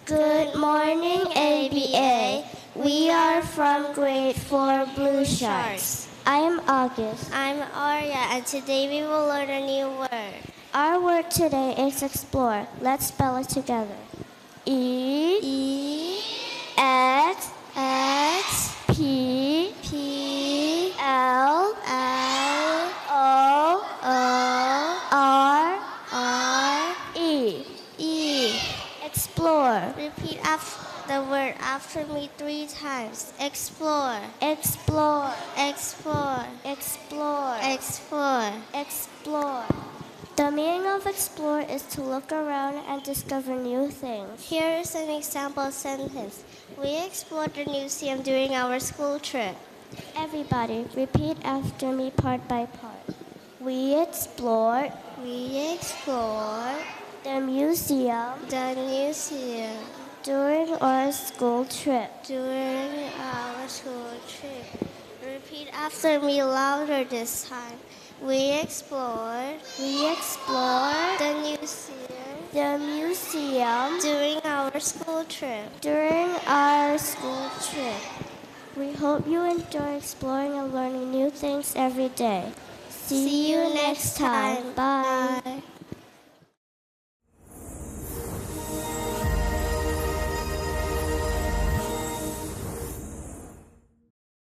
Good morning, ABA. We are from grade 4 Blue Sharks. I am August. I'm Arya, and today we will learn a new word. Our word today is explore. Let's spell it together. E X X P P L L O O R R E. Explore. Repeat the word after me 3 times. Explore. Explore. Explore. Explore. Explore. Explore. The meaning of explore is to look around and discover new things. Here is an example sentence. We explored the museum during our school trip. Everybody, repeat after me part by part. We explored We explored the museum the museum during our school trip. during our school trip. Repeat after me louder this time. We explored We explored the museum the museum during our school trip. during our school trip. We hope you enjoy exploring and learning new things every day. See you next time. Bye. Bye.